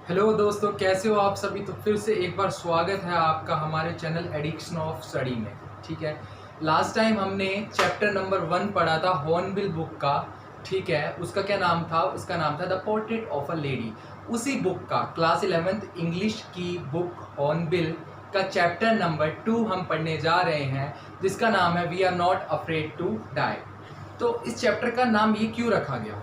Hello दोस्तों, कैसे हो आप सभी। तो फिर से एक बार स्वागत है आपका हमारे चैनल एडिक्शन ऑफ स्टडी में। ठीक है, लास्ट टाइम हमने चैप्टर नंबर 1 पढ़ा था हॉर्नबिल बुक का। ठीक है, उसका क्या नाम था? उसका नाम था the portrait of a lady. उसी बुक का क्लास 11th इंग्लिश की बुक हॉर्नबिल का चैप्टर नंबर 2 हम पढ़ने जा रहे हैं, जिसका नाम है we are not afraid to die. तो इस चैप्टर का नाम ये क्यों रखा गया?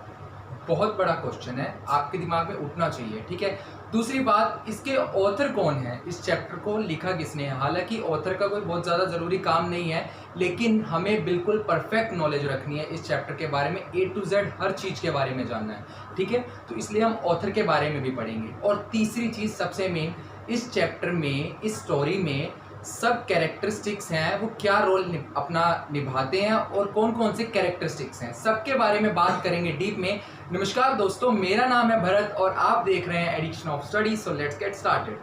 बहुत बड़ा क्वेश्चन है, आपके दिमाग में उठना चाहिए। ठीक है, दूसरी बात, इसके ऑथर कौन है? इस चैप्टर को लिखा किसने है? हालांकि ऑथर का कोई बहुत ज़्यादा ज़रूरी काम नहीं है, लेकिन हमें बिल्कुल परफेक्ट नॉलेज रखनी है इस चैप्टर के बारे में। A to Z हर चीज़ के बारे में जानना है। ठीक है, तो इसलिए हम ऑथर के बारे में भी पढ़ेंगे। और तीसरी चीज़ सबसे मेन, इस चैप्टर में, इस स्टोरी में सब कैरेक्टरिस्टिक्स हैं, वो क्या रोल अपना निभाते हैं और कौन कौन से कैरेक्टरिस्टिक्स हैं, सबके बारे में बात करेंगे डीप में। नमस्कार दोस्तों, मेरा नाम है भरत और आप देख रहे हैं addiction of study. So let's get started.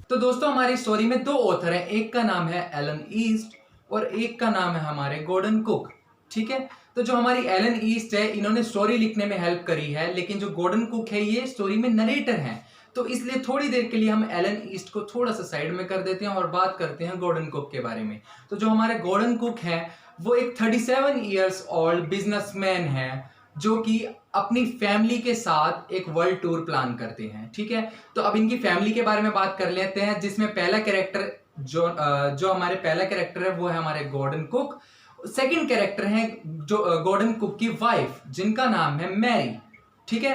तो दोस्तों, हमारी स्टोरी में दो ऑथर हैं, एक का नाम है एलन ईस्ट और एक का नाम है हमारे गॉर्डन कुक। ठीक है, तो जो हमारी एलन ईस्ट है, इन्होंने स्टोरी लिखने में हेल्प करी है, लेकिन जो गॉर्डन कुक है, ये स्टोरी में नरेटर हैं। तो इसलिए थोड़ी देर के लिए हम एलन ईस्ट को थोड़ा सा साइड में कर देते हैं और बात करते हैं गॉर्डन कुक के बारे में। तो जो हमारे गॉर्डन कुक है, वो एक 37 ईयर्स ओल्ड बिजनेसमैन है, जो कि अपनी फैमिली के साथ एक वर्ल्ड टूर प्लान करते हैं। ठीक है, तो अब इनकी फैमिली के बारे में बात कर लेते हैं, जिसमें पहला कैरेक्टर जो हमारे पहला कैरेक्टर है वो है हमारे गॉर्डन कुक। सेकंड कैरेक्टर है जो गॉर्डन कुक की वाइफ, जिनका नाम है मैरी। ठीक है,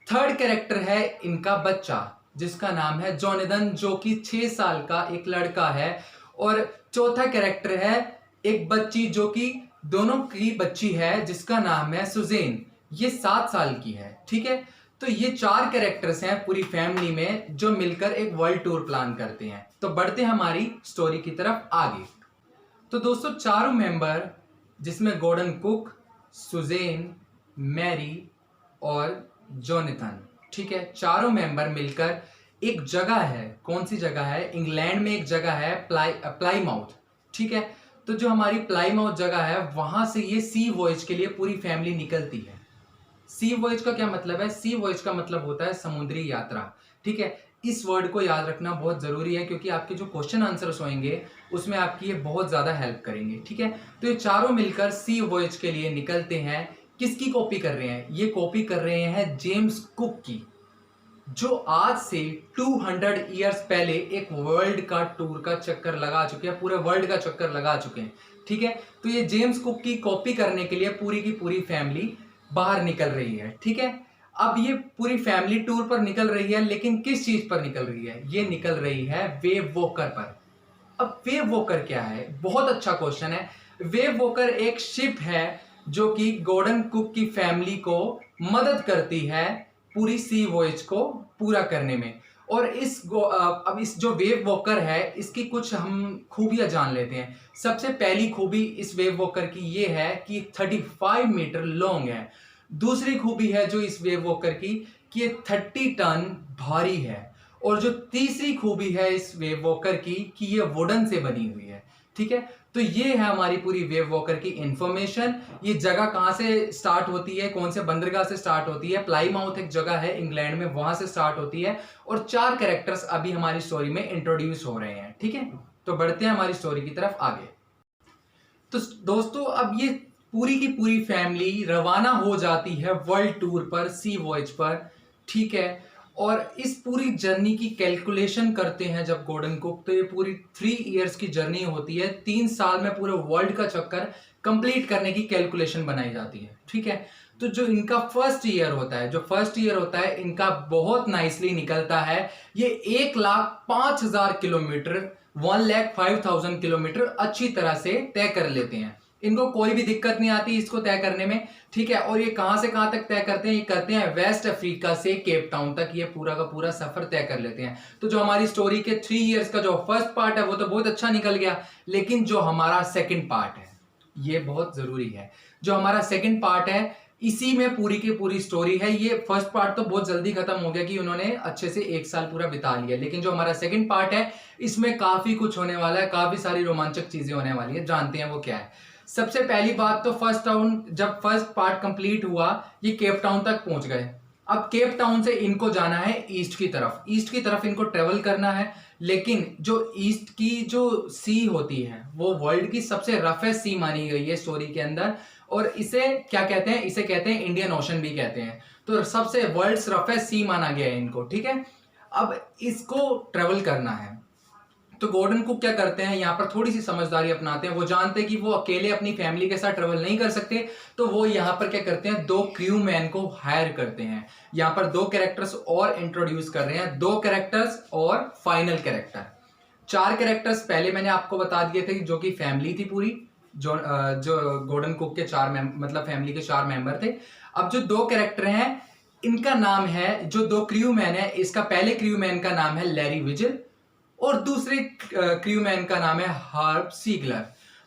थर्ड कैरेक्टर है इनका बच्चा, जिसका नाम है जोनाथन, जो कि 6 साल का एक लड़का है। और चौथा कैरेक्टर है एक बच्ची, जो कि दोनों की बच्ची है, जिसका नाम है सुजेन, ये 7 साल की है। ठीक है, तो ये 4 कैरेक्टर्स हैं पूरी फैमिली में, जो मिलकर एक वर्ल्ड टूर प्लान करते हैं। तो बढ़ते हैं हमारी स्टोरी की तरफ आगे। तो दोस्तों, चारों मेंबर, जिसमें गॉर्डन कुक, सुजेन, मैरी और जोनाथन, ठीक है, चारों मेंबर मिलकर एक जगह है। कौन सी जगह है? इंग्लैंड में एक जगह है प्लाईमाउथ। ठीक है, तो जो हमारी प्लाईमाउथ जगह है, वहां से ये सी वॉयज के लिए पूरी फैमिली निकलती है। सी वॉयज का क्या मतलब है? सी वॉयज का मतलब होता है समुद्री यात्रा। ठीक है, इस वर्ड को याद रखना बहुत जरूरी है, क्योंकि आपके जो क्वेश्चन आंसर्स होंगे उसमें आपकी ये बहुत ज्यादा हेल्प करेंगे। ठीक है, तो ये चारों मिलकर सी वॉयज के लिए निकलते हैं। किसकी कॉपी कर रहे हैं? ये कॉपी कर रहे हैं जेम्स कुक की, जो आज से 200 ईयर्स पहले एक वर्ल्ड का टूर का चक्कर लगा चुके हैं, पूरे वर्ल्ड का चक्कर लगा चुके हैं। ठीक है, तो ये जेम्स कुक की कॉपी करने के लिए पूरी की पूरी फैमिली बाहर निकल रही है। ठीक है, अब ये पूरी फैमिली टूर पर निकल रही है, लेकिन किस चीज पर निकल रही है? ये निकल रही है वेव वॉकर पर। अब वेव वॉकर क्या है? बहुत अच्छा क्वेश्चन है। वेव वॉकर एक शिप है, जो कि गॉर्डन कुक की फैमिली को मदद करती है पूरी सी वॉयज को पूरा करने में। और अब इस जो वेव वॉकर है, इसकी कुछ हम खूबियां जान लेते हैं। सबसे पहली खूबी इस वेव वॉकर की ये है कि 35 मीटर लॉन्ग है। दूसरी खूबी है जो इस वेव वॉकर की, कि ये 30 टन भारी है। और जो तीसरी खूबी है इस वेव वॉकर की, कि ये वुडन से बनी हुई है। ठीक है, तो ये है हमारी पूरी वेव वॉकर की इंफॉर्मेशन। ये जगह कहां से स्टार्ट होती है, कौन से बंदरगाह से स्टार्ट होती है? प्लाईमाउथ एक जगह है इंग्लैंड में, वहां से स्टार्ट होती है। और 4 कैरेक्टर्स अभी हमारी स्टोरी में इंट्रोड्यूस हो रहे हैं। ठीक है, तो बढ़ते हैं हमारी स्टोरी की तरफ आगे। तो दोस्तों, अब ये पूरी की पूरी फैमिली रवाना हो जाती है वर्ल्ड टूर पर, सी वॉयज पर। ठीक है, और इस पूरी जर्नी की कैलकुलेशन करते हैं जब गॉर्डन कुक, तो ये पूरी 3 इयर्स की जर्नी होती है। 3 साल में पूरे वर्ल्ड का चक्कर कंप्लीट करने की कैलकुलेशन बनाई जाती है। ठीक है, तो जो इनका फर्स्ट ईयर होता है, जो फर्स्ट ईयर होता है इनका, बहुत नाइसली निकलता है। ये 1,05,000 किलोमीटर, 1,05,000 किलोमीटर अच्छी तरह से तय कर लेते हैं। इनको कोई भी दिक्कत नहीं आती इसको तय करने में। ठीक है, और ये कहां से कहां तक तय करते हैं? ये करते हैं वेस्ट अफ्रीका से केप टाउन तक, ये पूरा का पूरा सफर तय कर लेते हैं। तो जो हमारी स्टोरी के 3 इयर्स का जो फर्स्ट पार्ट है, वो तो बहुत अच्छा निकल गया, लेकिन जो हमारा सेकंड पार्ट है, ये बहुत जरूरी है। जो हमारा सेकंड पार्ट है, इसी में पूरी की पूरी स्टोरी है। ये फर्स्ट पार्ट तो बहुत जल्दी खत्म हो गया कि उन्होंने अच्छे से 1 साल पूरा बिता लिया, लेकिन जो हमारा सेकंड पार्ट है इसमें काफी कुछ होने वाला है, काफी सारी रोमांचक चीजें होने वाली है। जानते हैं वो क्या है। सबसे पहली बात तो जब फर्स्ट पार्ट कंप्लीट हुआ, ये केप टाउन तक पहुंच गए। अब केप टाउन से इनको जाना है ईस्ट की तरफ इनको ट्रेवल करना है। लेकिन जो ईस्ट की जो सी होती है वो वर्ल्ड की सबसे रफेस्ट सी मानी गई है स्टोरी के अंदर, और इसे क्या कहते हैं, इसे कहते हैं इंडियन ओशन भी कहते हैं। तो सबसे वर्ल्ड्स रफेस्ट सी माना गया है इनको, ठीक है। अब इसको ट्रेवल करना है, तो गॉर्डन कुक क्या करते हैं, यहाँ पर थोड़ी सी समझदारी अपनाते हैं। वो जानते हैं कि वो अकेले अपनी फैमिली के साथ ट्रेवल नहीं कर सकते, तो वो यहाँ पर क्या करते हैं, 2 क्रू मैन को हायर करते हैं। यहाँ पर 2 कैरेक्टर्स और इंट्रोड्यूस कर रहे हैं, 2 कैरेक्टर्स और फाइनल कैरेक्टर। 4 कैरेक्टर्स पहले मैंने आपको बता दिए थे, जो कि फैमिली थी पूरी, जो गॉर्डन कुक के 4 मतलब फैमिली के 4 मेंबर थे। अब जो 2 कैरेक्टर हैं इनका नाम है, जो 2 क्रू मैन है, इसका पहले क्रू मैन का नाम है लैरी विजिल और दूसरे क्रू मैन का नाम है हर्ब सीगलर।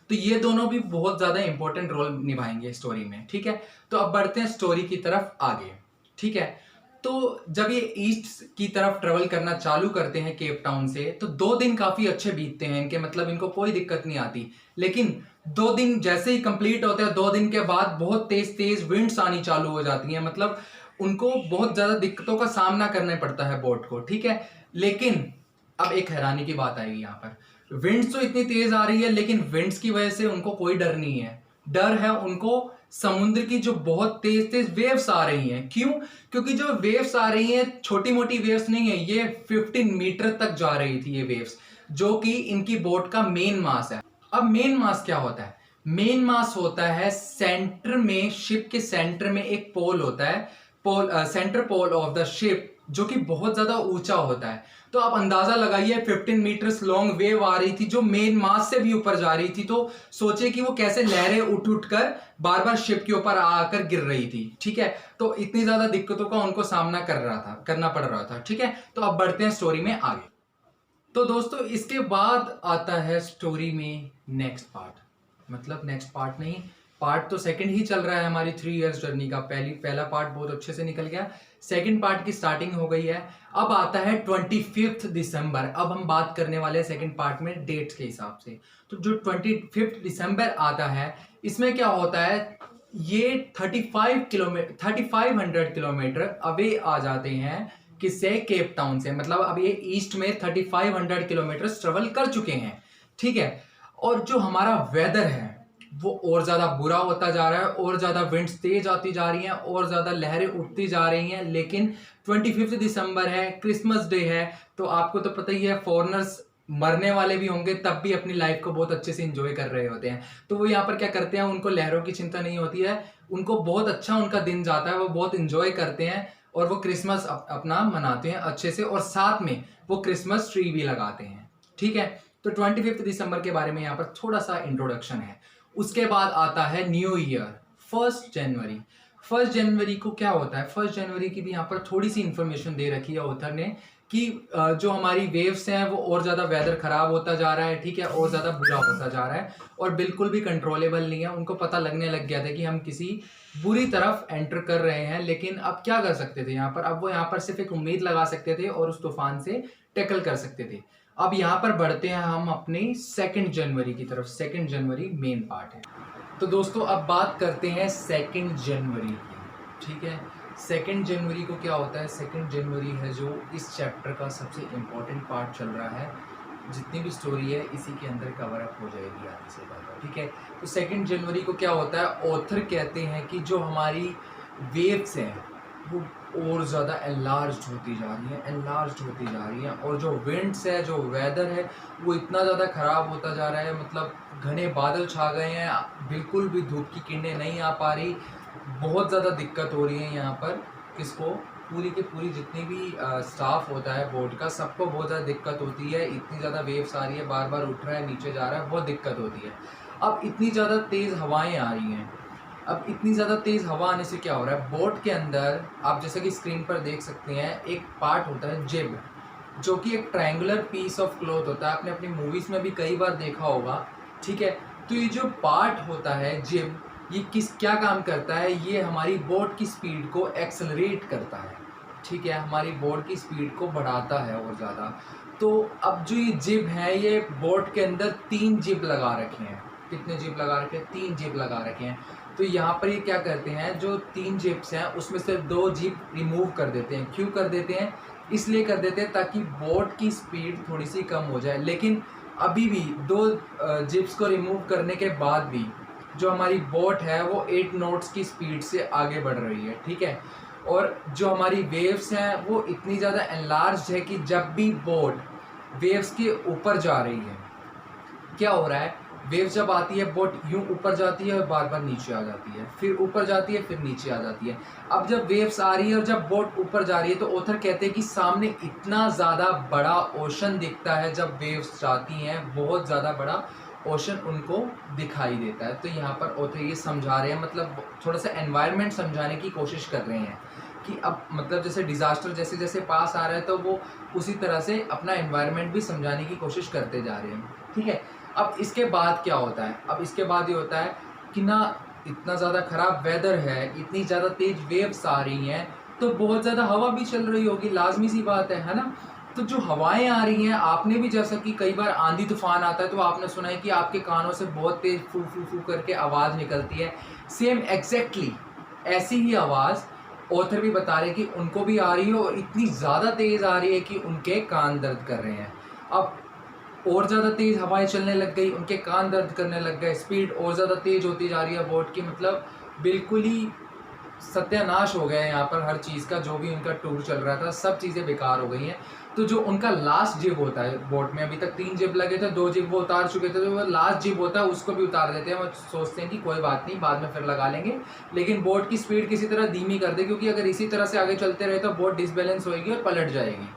तो ये दोनों भी बहुत ज्यादा इंपॉर्टेंट रोल निभाएंगे स्टोरी में, ठीक है। तो अब बढ़ते हैं स्टोरी की तरफ आगे, ठीक है। तो जब ये ईस्ट की तरफ ट्रेवल करना चालू करते हैं केप टाउन से, तो 2 दिन काफी अच्छे बीतते हैं इनके, मतलब इनको कोई दिक्कत नहीं आती। लेकिन 2 दिन जैसे ही कंप्लीट होते हैं, 2 दिन के बाद बहुत तेज तेज विंड्स आनी चालू हो जाती हैं, मतलब उनको बहुत ज्यादा दिक्कतों का सामना करना पड़ता है बोट को, ठीक है। लेकिन अब एक हैरानी की बात आएगी, यहाँ पर विंड्स तो इतनी तेज आ रही है, लेकिन विंड्स की वजह से उनको कोई डर नहीं है। डर है उनको समुद्र की जो बहुत तेज तेज वेव्स आ रही हैं। क्यों? क्योंकि जो वेव्स आ रही हैं छोटी मोटी वेव्स नहीं है, ये 15 मीटर तक जा रही थी ये वेव्स, जो कि इनकी बोट का मेन मास है। अब मेन मास क्या होता है? मेन मास होता है सेंटर में, शिप के सेंटर में एक पोल होता है, centre pole of the ship, जो कि बहुत ज्यादा ऊंचा होता है। तो आप अंदाजा लगाइए 15 मीटर्स लॉन्ग वेव आ रही थी जो मेन मास से भी ऊपर जा रही थी, तो सोचिए कि वो कैसे लहरें उठ उठ कर बार बार शिप के ऊपर आकर गिर रही थी, ठीक है। तो इतनी ज्यादा दिक्कतों का उनको सामना करना पड़ रहा था, ठीक है। तो अब बढ़ते हैं स्टोरी में आगे। तो दोस्तों इसके बाद आता है स्टोरी में नेक्स्ट पार्ट, मतलब नेक्स्ट पार्ट नहीं, पार्ट तो सेकंड ही चल रहा है हमारी 3 इयर्स जर्नी का। पहला पार्ट बहुत अच्छे से निकल गया, सेकंड पार्ट की स्टार्टिंग हो गई है। अब आता है 25 दिसंबर। अब हम बात करने वाले हैं सेकंड पार्ट में डेट्स के हिसाब से। तो जो 25 दिसंबर आता है, इसमें क्या होता है, ये 3500 किलोमीटर अवे आ जाते हैं किससे, केप टाउन से। मतलब अब ये ईस्ट में 3500 किलोमीटर ट्रेवल कर चुके हैं, ठीक है। और जो हमारा वेदर है वो और ज्यादा बुरा होता जा रहा है, और ज्यादा विंड्स तेज आती जा रही हैं, और ज्यादा लहरें उठती जा रही हैं। लेकिन 25 दिसंबर है, क्रिसमस डे है, तो आपको तो पता ही है फॉरेनर्स मरने वाले भी होंगे तब भी अपनी लाइफ को बहुत अच्छे से एंजॉय कर रहे होते हैं। तो वो यहाँ पर क्या करते हैं, उनको लहरों की चिंता नहीं होती है, उनको बहुत अच्छा उनका दिन जाता है, वो बहुत एंजॉय करते हैं और वो क्रिसमस अपना मनाते हैं अच्छे से, और साथ में वो क्रिसमस ट्री भी लगाते हैं, ठीक है। तो 25 दिसंबर के बारे में यहाँ पर थोड़ा सा इंट्रोडक्शन है। उसके बाद आता है न्यू ईयर, 1 जनवरी। 1 जनवरी को क्या होता है, 1 जनवरी की भी यहाँ पर थोड़ी सी इंफॉर्मेशन दे रखी है ऑथर ने कि जो हमारी वेव्स हैं वो और ज़्यादा वेदर ख़राब होता जा रहा है, ठीक है, और ज़्यादा बुरा होता जा रहा है और बिल्कुल भी कंट्रोलेबल नहीं है। उनको पता लगने लग गया था कि हम किसी बुरी तरफ एंटर कर रहे हैं, लेकिन अब क्या कर सकते थे यहाँ पर, अब वो यहाँ पर सिर्फ एक उम्मीद लगा सकते थे और उस तूफान से टैकल कर सकते थे। अब यहाँ पर बढ़ते हैं हम अपनी 2 जनवरी की तरफ। 2 जनवरी मेन पार्ट है। तो दोस्तों अब बात करते हैं 2 जनवरी की, ठीक है। 2 जनवरी को क्या होता है, 2 जनवरी है जो इस चैप्टर का सबसे इम्पोर्टेंट पार्ट चल रहा है। जितनी भी स्टोरी है इसी के अंदर कवर अप हो जाएगी आगे से ज़्यादा, ठीक है। तो 2 जनवरी को क्या होता है, ऑथर कहते हैं कि जो हमारी वेव्स हैं वो और ज़्यादा एनलार्ज्ड होती जा रही हैं, और जो विंड्स है, जो वेदर है, वो इतना ज़्यादा ख़राब होता जा रहा है। मतलब घने बादल छा गए हैं, बिल्कुल भी धूप की किरणें नहीं आ पा रही, बहुत ज़्यादा दिक्कत हो रही है यहाँ पर। किसको, पूरी की पूरी जितनी भी स्टाफ होता है बोट का, सबको बहुत ज़्यादा दिक्कत होती है। इतनी ज़्यादा वेव्स आ रही है, बार बार उठ रहा है, नीचे जा रहा है, बहुत दिक्कत होती है। अब इतनी ज़्यादा तेज़ हवाएँ आ रही हैं। अब इतनी ज़्यादा तेज़ हवा आने से क्या हो रहा है, बोट के अंदर आप जैसे कि स्क्रीन पर देख सकते हैं एक पार्ट होता है जिब, जो कि एक ट्रायंगुलर पीस ऑफ क्लॉथ होता है। आपने अपनी मूवीज़ में भी कई बार देखा होगा, ठीक है। तो ये जो पार्ट होता है जिब, ये क्या काम करता है, ये हमारी बोट की स्पीड को एक्सेलरेट करता है, ठीक है, हमारी बोट की स्पीड को बढ़ाता है और ज़्यादा। तो अब जो ये जिब है, ये बोट के अंदर 3 जिब लगा रखे हैं। कितने जिब लगा रखे हैं? 3 जिब लगा रखे हैं। तो यहाँ पर ये क्या करते हैं, जो 3 जिप्स हैं उसमें से 2 जिप रिमूव कर देते हैं। क्यों कर देते हैं? इसलिए कर देते हैं ताकि बोट की स्पीड थोड़ी सी कम हो जाए। लेकिन अभी भी 2 जिप्स को रिमूव करने के बाद भी जो हमारी बोट है वो 8 नॉट्स की स्पीड से आगे बढ़ रही है, ठीक है। और जो हमारी वेव्स हैं वो इतनी ज़्यादा एनलार्ज्ड है कि जब भी बोट वेव्स के ऊपर जा रही है, क्या हो रहा है, वेव जब आती है बोट यूं ऊपर जाती है और बार बार नीचे आ जाती है, फिर ऊपर जाती है, फिर नीचे आ जाती है। अब जब वेव्स आ रही है और जब बोट ऊपर जा रही है, तो ऑथर कहते हैं कि सामने इतना ज़्यादा बड़ा ओशन दिखता है। जब वेव्स जाती हैं बहुत ज़्यादा बड़ा ओशन उनको दिखाई देता है। तो यहाँ पर ऑथर ये समझा रहे हैं, मतलब थोड़ा सा एनवायरनमेंट समझाने की कोशिश कर रहे हैं कि अब मतलब जैसे डिज़ास्टर जैसे जैसे पास आ रहा है, तो वो उसी तरह से अपना एनवायरनमेंट भी समझाने की कोशिश करते जा रहे हैं, ठीक है। अब इसके बाद क्या होता है? अब इसके बाद ये होता है कि ना इतना ज़्यादा ख़राब वेदर है, इतनी ज़्यादा तेज़ वेव्स आ रही हैं, तो बहुत ज़्यादा हवा भी चल रही होगी, लाजमी सी बात है ना। तो जो हवाएं आ रही हैं, आपने भी जैसा कि कई बार आंधी तूफान आता है तो आपने सुना है कि आपके कानों से बहुत तेज़ फू फू फू करके आवाज़ निकलती है। सेम एग्जैक्टली ऐसी ही आवाज़ ऑथर भी बता रहे हैं कि उनको भी आ रही है, और इतनी ज़्यादा तेज़ आ रही है कि उनके कान दर्द कर रहे हैं। अब और ज़्यादा तेज़ हवाएं चलने लग गई, उनके कान दर्द करने लग गए, स्पीड और ज़्यादा तेज़ होती जा रही है बोट की, मतलब बिल्कुल ही सत्यानाश हो गया है यहाँ पर हर चीज़ का। जो भी उनका टूर चल रहा था सब चीज़ें बेकार हो गई हैं। तो जो उनका लास्ट जिब होता है बोट में, अभी तक 3 जिब लगे थे, 2 जिब वो उतार चुके थे, तो वो लास्ट जिब होता है उसको भी उतार देते हैं। वो सोचते हैं कि कोई बात नहीं, बाद में फिर लगा लेंगे, लेकिन बोट की स्पीड किसी तरह धीमी कर दे, क्योंकि अगर इसी तरह से आगे चलते रहे तो बोट डिसबैलेंस होएगी और पलट जाएगी,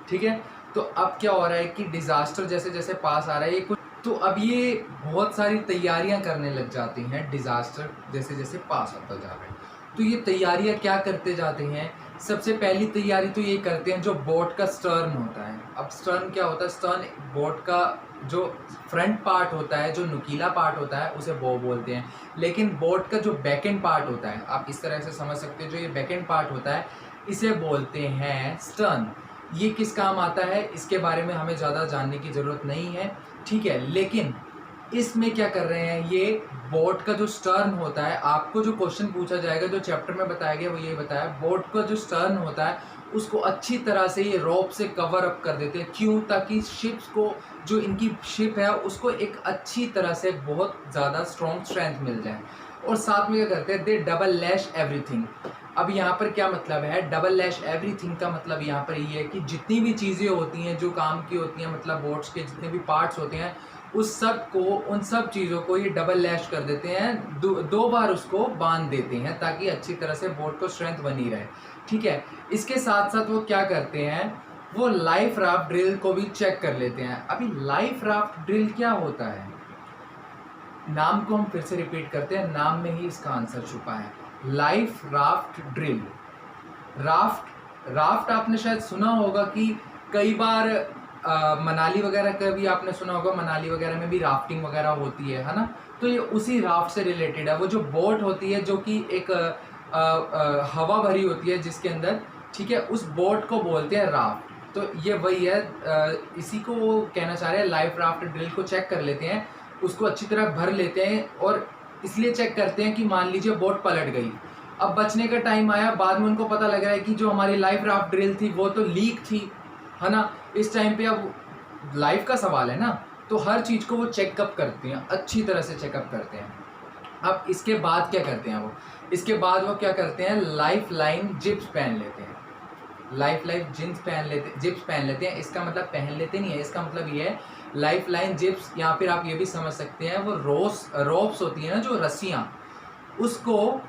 ठीक है। तो अब क्या हो रहा है कि डिज़ास्टर जैसे जैसे पास आ रहा है, ये कुछ तो अब ये बहुत सारी तैयारियां करने लग जाती हैं डिज़ास्टर जैसे जैसे पास होता जा रहा है। तो ये तैयारियां क्या करते जाते हैं? सबसे पहली तैयारी तो ये करते हैं जो बोट का स्टर्न होता है। अब स्टर्न क्या होता है? स्टर्न बोट का जो फ्रंट पार्ट होता है, जो नुकीला पार्ट होता है, उसे बो बोलते हैं। लेकिन बोट का जो बैक एंड पार्ट होता है, आप इस तरह से समझ सकते हो, जो ये बैक एंड पार्ट होता है इसे बोलते हैं स्टर्न। ये किस काम आता है इसके बारे में हमें ज़्यादा जानने की ज़रूरत नहीं है, ठीक है। लेकिन इसमें क्या कर रहे हैं, ये बोट का जो स्टर्न होता है, आपको जो क्वेश्चन पूछा जाएगा, जो चैप्टर में बताया गया वो ये बताया, बोट का जो स्टर्न होता है उसको अच्छी तरह से ये रोप से कवर अप कर देते हैं। क्यों? ताकि शिप्स को, जो इनकी शिप है उसको एक अच्छी तरह से बहुत ज़्यादा स्ट्रेंथ मिल जाए। और साथ में क्या करते हैं, दे डबल लैश एवरीथिंग। अब यहाँ पर क्या मतलब है डबल लैश एवरीथिंग का? मतलब यहाँ पर ये है कि जितनी भी चीज़ें होती हैं जो काम की होती हैं, मतलब बोट्स के जितने भी पार्ट्स होते हैं, उस सब को, उन सब चीज़ों को ये डबल लैश कर देते हैं, दो बार उसको बांध देते हैं, ताकि अच्छी तरह से बोट को स्ट्रेंथ बनी रहे, ठीक है। इसके साथ साथ वो क्या करते हैं, वो लाइफ राफ्ट ड्रिल को भी चेक कर लेते हैं। अभी लाइफ राफ्ट ड्रिल क्या होता है? नाम को हम फिर से रिपीट करते हैं, नाम में ही इसका आंसर छुपा है। Life raft drill. राफ्ट आपने शायद सुना होगा कि कई बार मनाली वगैरह का भी आपने सुना होगा, मनाली वगैरह में भी राफ्टिंग वगैरह होती है ना। तो ये उसी राफ्ट से रिलेटेड है। वो जो बोट होती है जो कि एक हवा भरी होती है जिसके अंदर, ठीक है, उस बोट को बोलते हैं राफ्ट। तो ये वही है, इसी को वो कहना चाह रहे हैं। लाइफ राफ्ट ड्रिल को चेक कर लेते हैं, उसको अच्छी तरह भर लेते हैं, और इसलिए चेक करते हैं कि मान लीजिए बोट पलट गई, अब बचने का टाइम आया, बाद में उनको पता लग रहा है कि जो हमारी लाइफ राफ्ट ड्रिल थी वो तो लीक थी, है ना। इस टाइम पे अब लाइफ का सवाल है ना, तो हर चीज़ को वो चेकअप करते हैं, अच्छी तरह से चेकअप करते हैं। अब इसके बाद क्या करते हैं वो? इसके बाद वो क्या करते हैं, लाइफ लाइन जिप्स पहन लेते हैं। जिप्स पहन लेते हैं। इसका मतलब पहन लेते नहीं है, इसका मतलब ये है लाइफ लाइन जिप्स, या फिर आप ये भी समझ सकते हैं वो रोप्स होती है ना, जो रस्सियाँ, उसको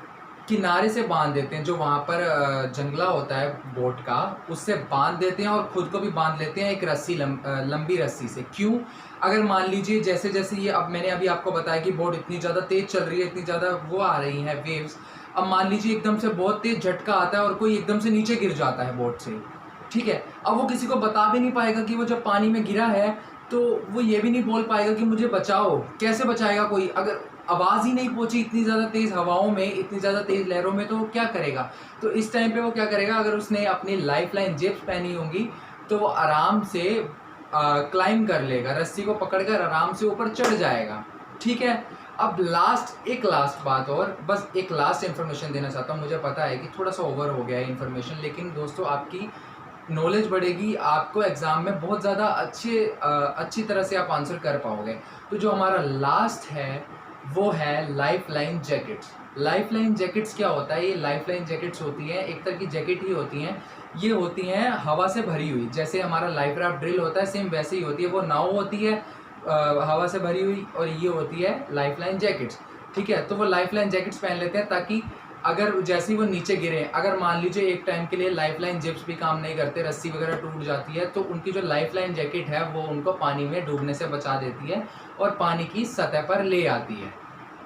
किनारे से बांध देते हैं। जो वहाँ पर जंगला होता है बोट का, उससे बांध देते हैं, और ख़ुद को भी बांध लेते हैं एक रस्सी, लंबी रस्सी से। क्यों? अगर मान लीजिए जैसे जैसे ये, अब मैंने अभी आपको बताया कि बोट इतनी ज़्यादा तेज़ चल रही है, इतनी ज़्यादा वो आ रही है वेव्स, अब मान लीजिए एकदम से बहुत तेज़ झटका आता है और कोई एकदम से नीचे गिर जाता है बोट से, ठीक है। अब वो किसी को बता भी नहीं पाएगा कि वो जब पानी में गिरा है, तो वो ये भी नहीं बोल पाएगा कि मुझे बचाओ। कैसे बचाएगा कोई? अगर आवाज़ ही नहीं पहुंची इतनी ज़्यादा तेज़ हवाओं में, इतनी ज़्यादा तेज़ लहरों में, तो वो क्या करेगा? तो इस टाइम पे वो क्या करेगा, अगर उसने अपनी लाइफ लाइन जिप्स पहनी होंगी तो वो आराम से क्लाइंब कर लेगा, रस्सी को पकड़कर आराम से ऊपर चढ़ जाएगा। ठीक है, अब एक लास्ट बात, और बस एक लास्ट इन्फॉर्मेशन देना चाहता हूँ। मुझे पता है कि थोड़ा सा ओवर हो गया है इन्फॉर्मेशन, लेकिन दोस्तों आपकी नॉलेज बढ़ेगी, आपको एग्ज़ाम में बहुत ज़्यादा अच्छी तरह से आप आंसर कर पाओगे। तो जो हमारा लास्ट है वो है life line jackets. Life line jackets क्या होता है? ये लाइफ लाइन जैकेट्स होती हैं, एक तरह की जैकेट ही होती हैं। ये होती हैं हवा से भरी हुई, जैसे हमारा लाइफ राफ्ट ड्रिल होता है, सेम वैसे ही होती है। वो नाव होती है हवा से भरी हुई, और ये होती है लाइफ लाइन जैकेट्स। ठीक है, तो वो लाइफ लाइन जैकेट्स पहन लेते हैं ताकि अगर जैसे ही वो नीचे गिरे, अगर मान लीजिए एक टाइम के लिए लाइफ लाइन जिप्स भी काम नहीं करते, रस्सी वगैरह टूट जाती है, तो उनकी जो लाइफ लाइन जैकेट है वो उनको पानी में डूबने से बचा देती है और पानी की सतह पर ले आती है।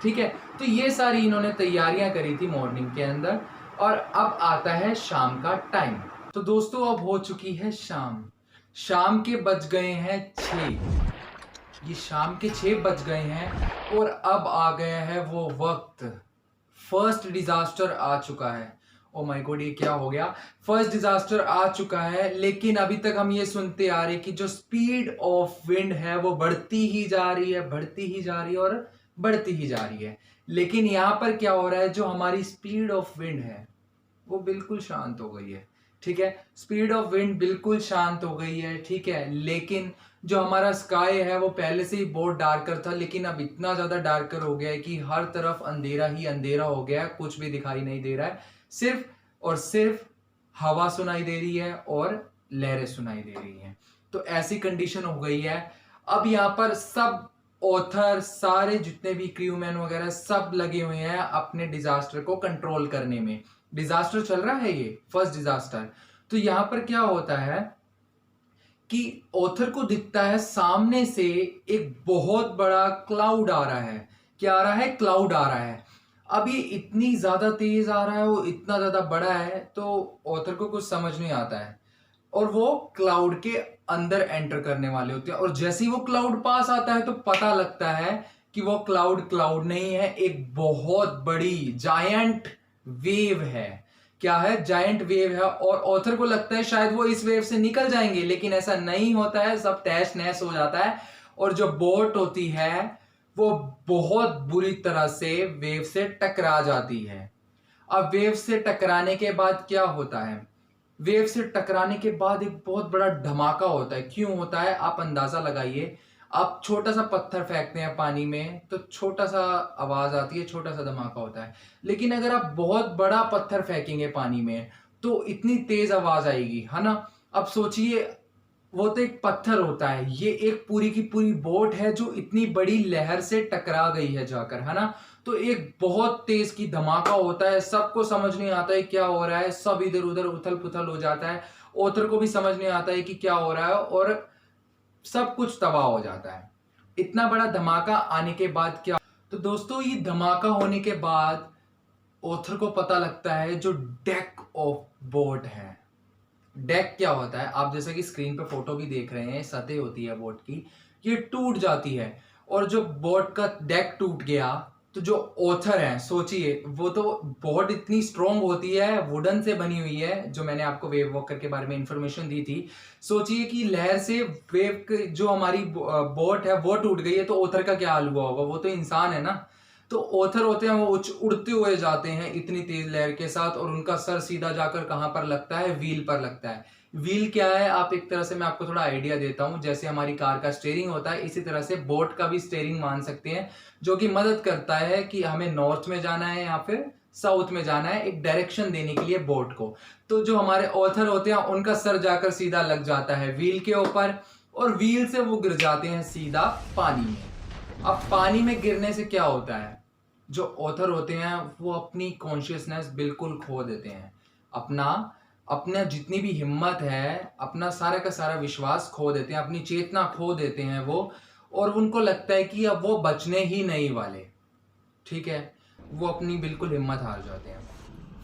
ठीक है, तो ये सारी इन्होंने तैयारियां करी थी मॉर्निंग के अंदर, और अब आता है शाम का टाइम। तो दोस्तों अब हो चुकी है शाम, शाम के बज गए हैं 6। ये शाम के 6 बज गए हैं और अब आ गया है वो वक्त, फर्स्ट डिजास्टर आ चुका है। ओ माय गॉड, ये क्या हो गया? फर्स्ट डिजास्टर आ चुका है, लेकिन अभी तक हम ये सुनते आ रहे कि जो स्पीड ऑफ विंड है वो बढ़ती ही जा रही है, बढ़ती ही जा रही है और बढ़ती ही जा रही है। लेकिन यहाँ पर क्या हो रहा है, जो हमारी स्पीड ऑफ विंड है वो बिल्कुल शांत हो गई है। ठीक है, स्पीड ऑफ विंड बिल्कुल शांत हो गई है। ठीक है, लेकिन जो हमारा स्काई है वो पहले से ही बहुत डार्कर था, लेकिन अब इतना ज़्यादा डार्कर हो गया है कि हर तरफ अंधेरा ही अंधेरा हो गया है, कुछ भी दिखाई नहीं दे रहा है। सिर्फ और सिर्फ हवा सुनाई दे रही है और लहरें सुनाई दे रही हैं। तो ऐसी कंडीशन हो गई है। अब यहाँ पर सब ऑथर, सारे जितने भी क्रूमैन वगैरह सब लगे हुए हैं अपने डिजास्टर को कंट्रोल करने में। डिजास्टर चल रहा है, ये फर्स्ट डिजास्टर। तो यहां पर क्या होता है कि ऑथर को दिखता है सामने से एक बहुत बड़ा क्लाउड आ रहा है। क्या आ रहा है? क्लाउड आ रहा है। अब ये इतनी ज्यादा तेज आ रहा है, वो इतना ज्यादा बड़ा है, तो ऑथर को कुछ समझ नहीं आता है और वो क्लाउड के अंदर एंटर करने वाले होते हैं। और जैसे ही वो क्लाउड पास आता है तो पता लगता है कि वो क्लाउड नहीं है, एक बहुत बड़ी जायंट वेव है। क्या है? जायंट वेव है। और ऑथर को लगता है शायद वो इस वेव से निकल जाएंगे, लेकिन ऐसा नहीं होता है, सब तहस नहस हो जाता है। और जो बोट होती है वो बहुत बुरी तरह से वेव से टकरा जाती है। अब वेव से टकराने के बाद क्या होता है? वेव से टकराने के बाद एक बहुत बड़ा धमाका होता है। क्यों होता है? आप अंदाजा लगाइए। आप छोटा सा पत्थर फेंकते हैं पानी में तो छोटा सा आवाज आती है, छोटा सा धमाका होता है। लेकिन अगर आप बहुत बड़ा पत्थर फेंकेंगे पानी में तो इतनी तेज आवाज आएगी, है ना। अब सोचिए, वो तो एक पत्थर होता है, ये एक पूरी की पूरी बोट है जो इतनी बड़ी लहर से टकरा गई है जाकर, है ना। तो एक बहुत तेज की धमाका होता है, सबको समझ नहीं आता है क्या हो रहा है, सब इधर उधर उथल पुथल हो जाता है। ऑथर को भी समझ नहीं आता है कि क्या हो रहा है और सब कुछ तबाह हो जाता है। इतना बड़ा धमाका आने के बाद क्या, तो दोस्तों ये धमाका होने के बाद ऑथर को पता लगता है जो डेक ऑफ बोट है। डेक क्या होता है? आप जैसा कि स्क्रीन पे फोटो भी देख रहे हैं, सतह होती है बोट की, ये टूट जाती है। और जो बोट का डेक टूट गया तो जो ऑथर है, सोचिए, वो तो बोट इतनी स्ट्रॉन्ग होती है, वुडन से बनी हुई है, जो मैंने आपको वेव वॉकर के बारे में इंफॉर्मेशन दी थी। सोचिए कि लहर से वेव जो हमारी बोट है वो टूट गई है, तो ऑथर का क्या हाल हुआ होगा? वो तो इंसान है ना। तो ऑथर होते हैं वो उड़ते हुए जाते हैं इतनी तेज लहर के साथ, और उनका सर सीधा जाकर कहां पर लगता है? व्हील पर लगता है। व्हील क्या है? आप एक तरह से, मैं आपको थोड़ा आइडिया देता हूं, जैसे हमारी कार का स्टीयरिंग होता है, इसी तरह से बोट का भी स्टीयरिंग मान सकते हैं, जो कि मदद करता है कि हमें नॉर्थ में जाना है या फिर साउथ में जाना है, एक डायरेक्शन देने के लिए बोट को। तो जो हमारे ऑथर होते हैं उनका सर जाकर सीधा लग जाता है व्हील के ऊपर, और व्हील से वो गिर जाते हैं सीधा पानी में। अब पानी में गिरने से क्या होता है? जो ऑथर होते हैं वो अपनी कॉन्शियसनेस बिल्कुल खो देते हैं, अपना जितनी भी हिम्मत है, अपना सारा का सारा विश्वास खो देते हैं, अपनी चेतना खो देते हैं वो, और उनको लगता है कि अब वो बचने ही नहीं वाले। ठीक है, वो अपनी बिल्कुल हिम्मत हार जाते हैं,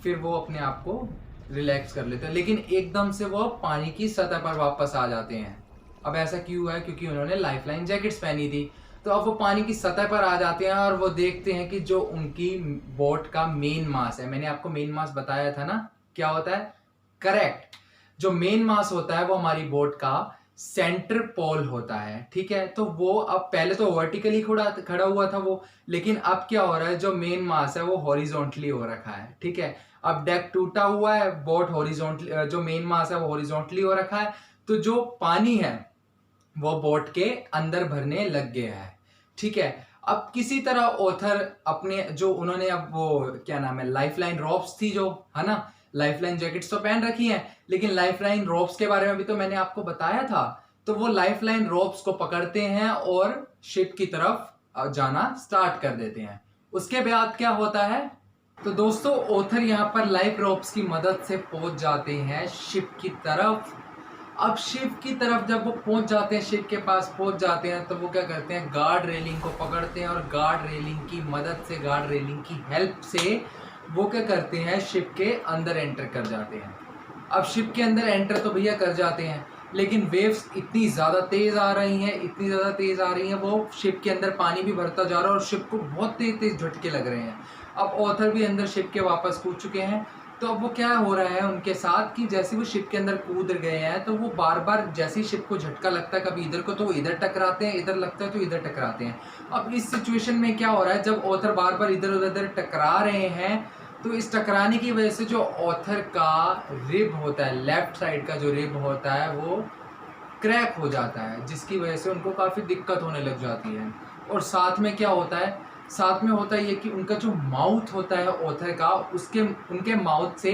फिर वो अपने आप को रिलैक्स कर लेते हैं, लेकिन एकदम से वो पानी की सतह पर वापस आ जाते हैं। अब ऐसा क्यों है? क्योंकि उन्होंने लाइफलाइन जैकेट्स पहनी थी। तो अब वो पानी की सतह पर आ जाते हैं और वो देखते हैं कि जो उनकी बोट का मेन मास है, मैंने आपको मेन मास बताया था ना क्या होता है, करेक्ट, जो मेन मास होता है वो हमारी बोट का सेंटर पोल होता है, ठीक है। तो वो अब पहले तो वर्टिकली खड़ा हुआ था वो, लेकिन अब क्या हो रहा है, जो मेन मास है वो हॉरिजॉन्टली हो रखा है, ठीक है। अब डेक टूटा हुआ है, बोट हॉरिजॉन्टली, जो मेन मास है वो हॉरिजॉन्टली हो रखा है, तो जो पानी है वो बोट के अंदर भरने लग गया है, ठीक है। अब किसी तरह ऑथर अपने जो उन्होंने अब वो क्या नाम है, लाइफलाइन रॉप्स थी जो, है ना, लाइफलाइन जैकेट्स तो पहन रखी हैं, लेकिन लाइफलाइन रॉप्स के बारे में भी तो मैंने आपको बताया था। तो वो लाइफलाइन रॉप्स को पकड़ते हैं और शिप की तरफ जाना स्टार्ट कर देते हैं। उसके बाद क्या होता है, तो दोस्तों ऑथर यहाँ पर लाइफ रॉप्स की मदद से पहुंच जाते हैं शिप की तरफ। अब शिप की तरफ जब वो पहुंच जाते हैं, शिप के पास पहुंच जाते हैं, तो वो क्या करते हैं, गार्ड रेलिंग को पकड़ते हैं और गार्ड रेलिंग की मदद से, गार्ड रेलिंग की हेल्प से वो क्या करते हैं, शिप के अंदर एंटर कर जाते हैं। अब शिप के अंदर एंटर तो भैया कर जाते हैं, लेकिन वेव्स इतनी ज़्यादा तेज़ आ रही हैं, इतनी ज़्यादा तेज़ आ रही हैं, वो शिप के अंदर पानी भी भरता जा रहा है और शिप को बहुत तेज तेज झटके लग रहे हैं। अब ऑथर भी अंदर शिप के वापस कूद चुके हैं। तो अब वो क्या हो रहा है उनके साथ कि जैसे वो शिप के अंदर कूद गए हैं, तो वो बार बार जैसे ही शिप को झटका लगता है, कभी इधर को तो वो इधर टकराते हैं, इधर लगता है तो इधर टकराते हैं। अब इस सिचुएशन में क्या हो रहा है, जब ऑथर बार बार इधर उधर टकरा रहे हैं, तो इस टकराने की वजह से जो ऑथर का रिब होता है, लेफ्ट साइड का जो रिब होता है वो क्रैक हो जाता है, जिसकी वजह से उनको काफ़ी दिक्कत होने लग जाती है। और साथ में क्या होता है, साथ में होता है ये कि उनका जो माउथ होता है ऑथर का, उनके माउथ से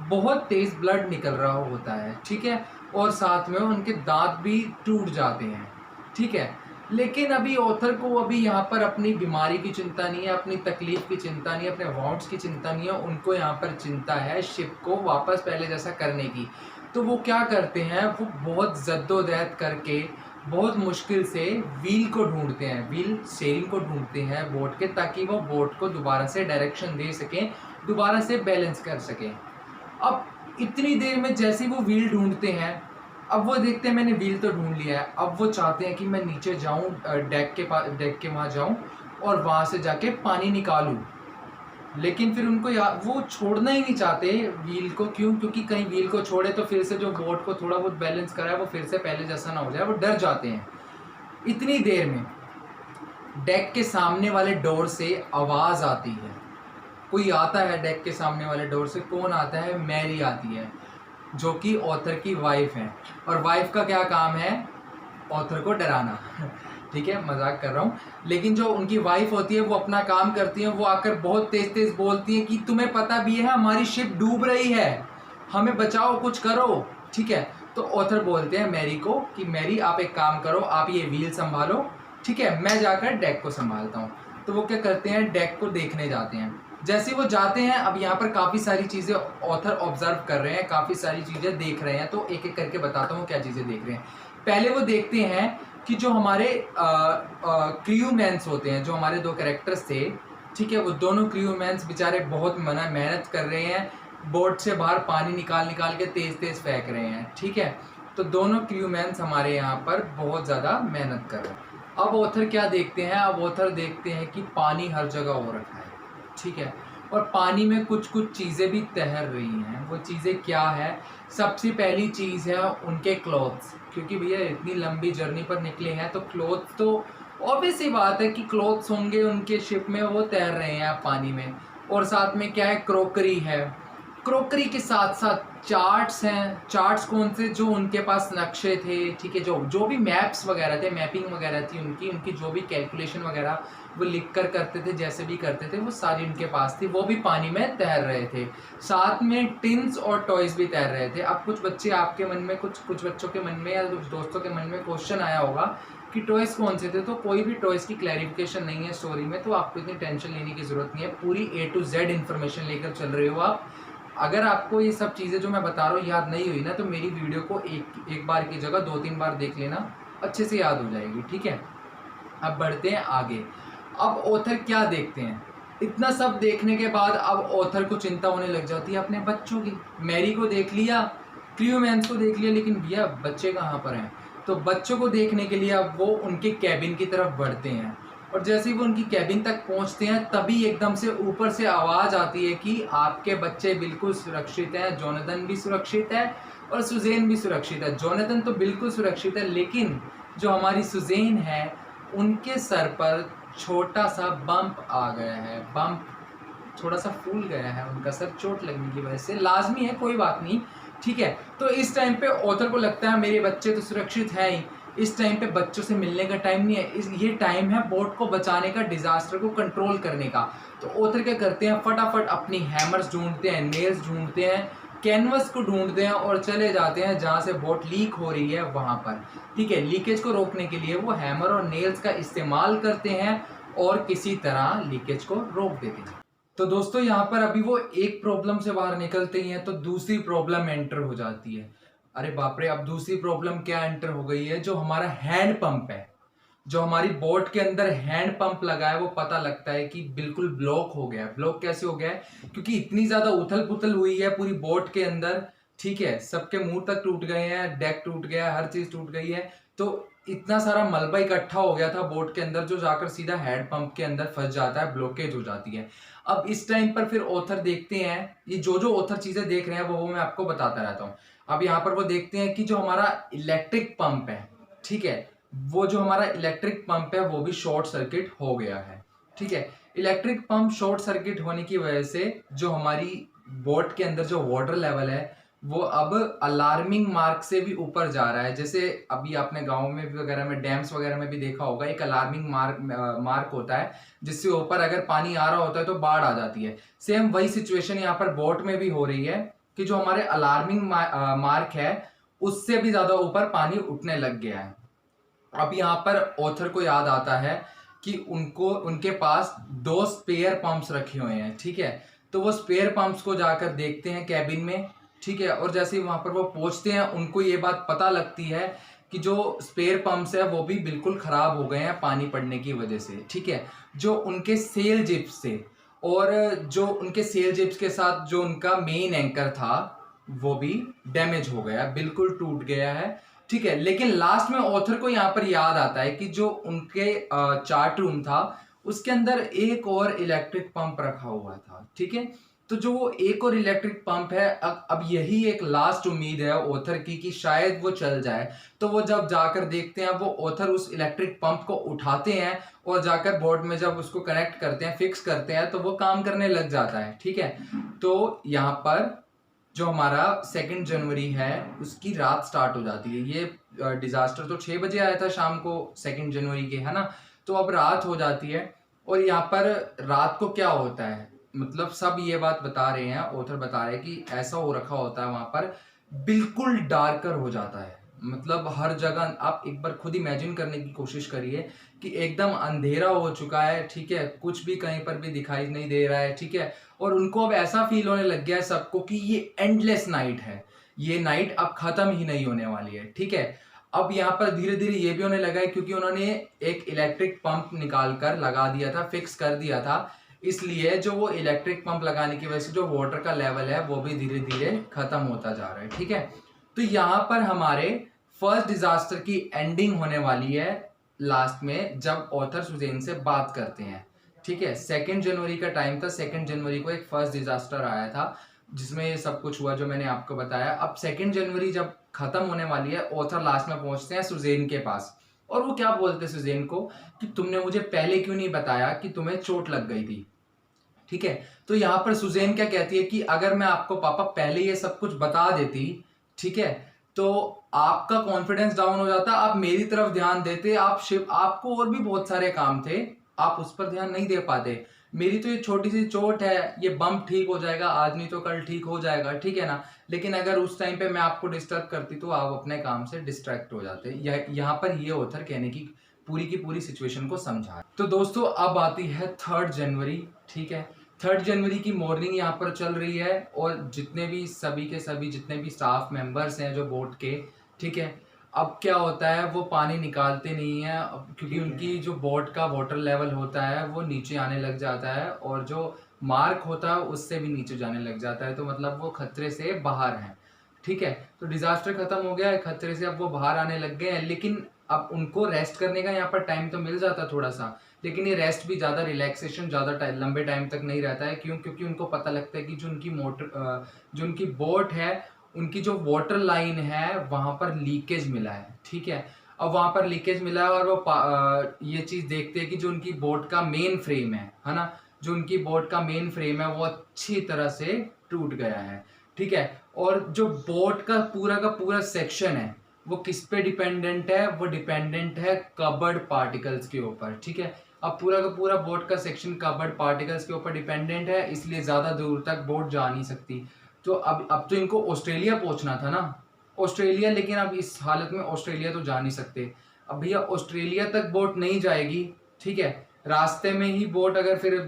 बहुत तेज़ ब्लड निकल रहा होता है, ठीक है। और साथ में उनके दांत भी टूट जाते हैं, ठीक है। लेकिन अभी ऑथर को अभी यहाँ पर अपनी बीमारी की चिंता नहीं है, अपनी तकलीफ की चिंता नहीं है, अपने वाउंड्स की चिंता नहीं है, उनको यहाँ पर चिंता है शिप को वापस पहले जैसा करने की। तो वो क्या करते हैं, वो बहुत जद्दोजहद करके बहुत मुश्किल से व्हील को ढूंढते हैं, व्हील स्टीयरिंग को ढूंढते हैं बोट के, ताकि वो बोट को दोबारा से डायरेक्शन दे सकें, दोबारा से बैलेंस कर सकें। अब इतनी देर में जैसे वो व्हील ढूंढते हैं, अब वो देखते हैं मैंने व्हील तो ढूंढ लिया है, अब वो चाहते हैं कि मैं नीचे जाऊं, डेक के वहाँ जाऊं और वहाँ से जाके पानी निकालूं। लेकिन फिर उनको वो छोड़ना ही नहीं चाहते व्हील को, क्यों, क्योंकि कहीं व्हील को छोड़े तो फिर से जो बोट को थोड़ा बहुत बैलेंस करा है वो फिर से पहले जैसा ना हो जाए, वो डर जाते हैं। इतनी देर में डेक के सामने वाले डोर से आवाज़ आती है, कोई आता है डेक के सामने वाले डोर से। कौन आता है, मैरी आती है, जो कि ऑथर की वाइफ है। और वाइफ का क्या काम है, ऑथर को डराना ठीक है, मजाक कर रहा हूँ। लेकिन जो उनकी वाइफ होती है वो अपना काम करती है, वो आकर बहुत तेज तेज बोलती है कि तुम्हें पता भी है हमारी शिप डूब रही है, हमें बचाओ, कुछ करो, ठीक है। तो ऑथर बोलते हैं मैरी को कि मैरी आप एक काम करो, आप ये व्हील संभालो, ठीक है, मैं जाकर डेक को संभालता हूँ। तो वो क्या करते हैं, डेक को देखने जाते हैं। जैसे वो जाते हैं, अब यहाँ पर काफ़ी सारी चीज़ें ऑथर ऑब्जर्व कर रहे हैं, काफ़ी सारी चीज़ें देख रहे हैं, तो एक एक करके बताता हूँ क्या चीज़ें देख रहे हैं। पहले वो देखते हैं कि जो हमारे क्रू मैन्स होते हैं, जो हमारे दो कैरेक्टर्स थे, ठीक है, वो दोनों क्रू मैन्स बेचारे बहुत मेहनत कर रहे हैं, बोट से बाहर पानी निकाल के तेज़ तेज़ फेंक रहे हैं, ठीक है। तो दोनों क्रू मैन्स हमारे यहाँ पर बहुत ज़्यादा मेहनत कर रहे हैं। अब ऑथर क्या देखते हैं, अब ऑथर देखते हैं कि पानी हर जगह हो रखा है, ठीक है, और पानी में कुछ कुछ चीज़ें भी तैर रही हैं। वो चीज़ें क्या है, सबसे पहली चीज़ है उनके क्लॉथ्स, क्योंकि भैया इतनी लंबी जर्नी पर निकले हैं तो क्लॉथ्स तो ऑब्वियस सी बात है कि क्लॉथ्स होंगे उनके शिप में, वो तैर रहे हैं पानी में। और साथ में क्या है, क्रोकरी है, क्रोकरी के साथ साथ चार्ट्स हैं। चार्ट्स कौन से, जो उनके पास नक्शे थे, ठीक है, जो भी मैप्स वगैरह थे, मैपिंग वगैरह थी उनकी जो भी कैलकुलेशन वगैरह वो लिख कर करते थे, जैसे भी करते थे, वो सारी उनके पास थी, वो भी पानी में तैर रहे थे। साथ में टिन्स और टॉयज़ भी तैर रहे थे। अब कुछ बच्चे आपके मन में, कुछ बच्चों के मन में या कुछ दोस्तों के मन में क्वेश्चन आया होगा कि टॉयज़ कौन से थे। तो कोई भी टॉयज़ की क्लैरिफिकेशन नहीं है स्टोरी में, तो आपको इतनी टेंशन लेने की ज़रूरत नहीं है, पूरी A to Z इन्फॉर्मेशन लेकर चल रहे हो आप। अगर आपको ये सब चीज़ें जो मैं बता रहा हूँ याद नहीं हुई ना, तो मेरी वीडियो को एक बार की जगह 2-3 बार देख लेना, अच्छे से याद हो जाएगी, ठीक है। अब बढ़ते हैं आगे। अब ऑथर क्या देखते हैं, इतना सब देखने के बाद अब ऑथर को चिंता होने लग जाती है अपने बच्चों की। मैरी को देख लिया, क्रू मैन्स को देख लिया, लेकिन भैया बच्चे कहाँ पर हैं। तो बच्चों को देखने के लिए अब वो उनके कैबिन की तरफ बढ़ते हैं और जैसे ही वो उनकी कैबिन तक पहुंचते हैं तभी एकदम से ऊपर से आवाज़ आती है कि आपके बच्चे बिल्कुल सुरक्षित हैं, जोनाथन भी सुरक्षित है और सुजैन भी सुरक्षित है। जोनाथन तो बिल्कुल सुरक्षित है, लेकिन जो हमारी सुजैन है उनके सर पर छोटा सा बम्प आ गया है। बम्प थोड़ा सा फूल गया है उनका सर चोट लगने की वजह से। लाजमी है, कोई बात नहीं, ठीक है। तो इस टाइम पे ऑथर को लगता है मेरे बच्चे तो सुरक्षित है ही, इस टाइम पे बच्चों से मिलने का टाइम नहीं है, ये टाइम है बोट को बचाने का, डिजास्टर को कंट्रोल करने का। तो ऑथर क्या करते हैं, फटाफट अपनी हैमर्स ढूंढते हैं, नेल्स ढूंढते हैं, कैनवस को ढूंढते हैं और चले जाते हैं जहां से बोट लीक हो रही है वहां पर, ठीक है। लीकेज को रोकने के लिए वो हैमर और नेल्स का इस्तेमाल करते हैं और किसी तरह लीकेज को रोक देते हैं। तो दोस्तों यहाँ पर अभी वो एक प्रॉब्लम से बाहर निकलते ही हैं तो दूसरी प्रॉब्लम एंटर हो जाती है। अरे बाप रे, अब दूसरी प्रॉब्लम क्या एंटर हो गई है, जो हमारा हैंड पंप है, जो हमारी बोट के अंदर हैंड पंप लगा है, वो पता लगता है कि बिल्कुल ब्लॉक हो गया है। ब्लॉक कैसे हो गया है, क्योंकि इतनी ज्यादा उथल पुथल हुई है पूरी बोट के अंदर, ठीक है। सबके मुंह तक टूट गए हैं, डेक टूट गया है, हर चीज टूट गई है। तो इतना सारा मलबा इकट्ठा हो गया था बोट के अंदर, जो जाकर सीधा हैंड पंप के अंदर फंस जाता है, ब्लॉकेज हो जाती है। अब इस टाइम पर फिर ऑथर देखते हैं, ये जो ऑथर चीजें देख रहे हैं वो मैं आपको बताता रहता हूँ। अब यहाँ पर वो देखते हैं कि जो हमारा इलेक्ट्रिक पंप है, ठीक है, वो जो हमारा इलेक्ट्रिक पंप है वो भी शॉर्ट सर्किट हो गया है, ठीक है। इलेक्ट्रिक पंप शॉर्ट सर्किट होने की वजह से जो हमारी बोट के अंदर जो वाटर लेवल है वो अब अलार्मिंग मार्क से भी ऊपर जा रहा है। जैसे अभी आपने गांव में भी वगैरह में, डैम्स वगैरह में भी देखा होगा, एक अलार्मिंग मार्क होता है जिससे ऊपर अगर पानी आ रहा होता है तो बाढ़ आ जाती है। सेम वही सिचुएशन यहाँ पर बोट में भी हो रही है कि जो हमारे अलार्मिंग मार्क है उससे भी ज्यादा ऊपर पानी उठने लग गया है। अब यहाँ पर ऑथर को याद आता है कि उनके पास 2 स्पेयर पंप्स रखे हुए हैं, ठीक है। तो वो स्पेयर पंप्स को जाकर देखते हैं कैबिन में, ठीक है। और जैसे ही वहां पर वो पहुंचते हैं उनको ये बात पता लगती है कि जो स्पेयर पंप्स है वो भी बिल्कुल खराब हो गए हैं पानी पड़ने की वजह से, ठीक है। जो उनके सेल जिप्स से और जो उनके सेल जिप्स के साथ जो उनका मेन एंकर था वो भी डैमेज हो गया, बिल्कुल टूट गया है, ठीक है। लेकिन लास्ट में ऑथर को यहाँ पर याद आता है कि जो उनके चार्ट रूम था उसके अंदर एक और इलेक्ट्रिक पंप रखा हुआ था, ठीक है। तो जो वो एक और इलेक्ट्रिक पंप है, अब यही एक लास्ट उम्मीद है ऑथर की कि शायद वो चल जाए। तो वो जब जाकर देखते हैं, वो ऑथर उस इलेक्ट्रिक पंप को उठाते हैं और जाकर बोर्ड में जब उसको कनेक्ट करते हैं, फिक्स करते हैं, तो वो काम करने लग जाता है, ठीक है। तो यहाँ पर जो हमारा 2 जनवरी है उसकी रात स्टार्ट हो जाती है। ये डिजास्टर तो 6 बजे आया था शाम को 2 जनवरी के, है ना। तो अब रात हो जाती है और यहाँ पर रात को क्या होता है, मतलब सब ये बात बता रहे हैं, ऑथर बता रहे हैं कि ऐसा हो रखा होता है वहां पर, बिल्कुल डार्कर हो जाता है। मतलब हर जगह आप एक बार खुद इमेजिन करने की कोशिश करिए कि एकदम अंधेरा हो चुका है, ठीक है, कुछ भी कहीं पर भी दिखाई नहीं दे रहा है, ठीक है। और उनको अब ऐसा फील होने लग गया है सबको कि ये एंडलेस नाइट है, ये नाइट अब खत्म ही नहीं होने वाली है, ठीक है। अब यहाँ पर धीरे धीरे ये भी होने लगा है क्योंकि उन्होंने एक इलेक्ट्रिक पंप निकाल कर लगा दिया था, फिक्स कर दिया था, इसलिए जो वो इलेक्ट्रिक पंप लगाने की वजह से जो वाटर का लेवल है वो भी धीरे धीरे खत्म होता जा रहा है, ठीक है। तो यहाँ पर हमारे फर्स्ट डिजास्टर की एंडिंग होने वाली है लास्ट में, जब ऑथर सुजैन से बात करते हैं, ठीक है। 2 जनवरी का टाइम था, 2 जनवरी को एक फर्स्ट डिजास्टर आया था जिसमें ये सब कुछ हुआ जो मैंने आपको बताया। अब 2 जनवरी जब खत्म होने वाली है, ऑथर लास्ट में पहुंचते हैं सुजैन के पास और वो क्या बोलते हैं सुजैन को कि तुमने मुझे पहले क्यों नहीं बताया कि तुम्हें चोट लग गई थी, ठीक है। तो यहाँ पर सुजैन क्या कहती है कि अगर मैं आपको पापा पहले ये सब कुछ बता देती, ठीक है, तो आपका कॉन्फिडेंस डाउन हो जाता, आप मेरी तरफ ध्यान देते, आपको और भी बहुत सारे काम थे, आप उस पर ध्यान नहीं दे पाते। मेरी तो ये छोटी सी चोट है, ये बम्प ठीक हो जाएगा, आज नहीं तो कल ठीक हो जाएगा, ठीक है ना। लेकिन अगर उस टाइम पे मैं आपको डिस्टर्ब करती तो आप अपने काम से डिस्ट्रैक्ट हो जाते। यहाँ पर ये ऑथर कहने की पूरी सिचुएशन को समझा। तो दोस्तों अब आती है 3 जनवरी, ठीक है। 3 जनवरी की मॉर्निंग यहाँ पर चल रही है और जितने भी सभी के सभी जितने भी स्टाफ मेंबर्स हैं जो बोट के, ठीक है। अब क्या होता है, वो पानी निकालते नहीं है क्योंकि उनकी जो बोट का वाटर लेवल होता है वो नीचे आने लग जाता है और जो मार्क होता है उससे भी नीचे जाने लग जाता है, तो मतलब वो खतरे से बाहर है। ठीक है। तो डिजास्टर खत्म हो गया है, खतरे से अब वो बाहर आने लग गए हैं, लेकिन अब उनको रेस्ट करने का यहाँ पर टाइम तो मिल जाता थोड़ा सा, लेकिन ये रेस्ट भी ज़्यादा रिलैक्सेशन ज़्यादा लंबे टाइम तक नहीं रहता है। क्यों? क्योंकि उनको पता लगता है कि जो उनकी बोट है, उनकी जो वाटर लाइन है वहाँ पर लीकेज मिला है, ठीक है। अब वहाँ पर लीकेज मिला है और वो ये चीज़ देखते हैं कि जो उनकी बोट का मेन फ्रेम है ना, जो उनकी बोट का मेन फ्रेम है वो अच्छी तरह से टूट गया है, ठीक है। और जो बोट का पूरा सेक्शन है वो किस पे डिपेंडेंट है? वो डिपेंडेंट है कबर्ड पार्टिकल्स के ऊपर, ठीक है। अब पूरा का पूरा बोट का सेक्शन कबर्ड पार्टिकल्स के ऊपर डिपेंडेंट है, इसलिए ज़्यादा दूर तक बोट जा नहीं सकती। तो अब तो इनको ऑस्ट्रेलिया पहुंचना था ना, ऑस्ट्रेलिया, लेकिन अब इस हालत में ऑस्ट्रेलिया तो जा नहीं सकते। अब भैया ऑस्ट्रेलिया तक बोट नहीं जाएगी, ठीक है। रास्ते में ही बोट अगर फिर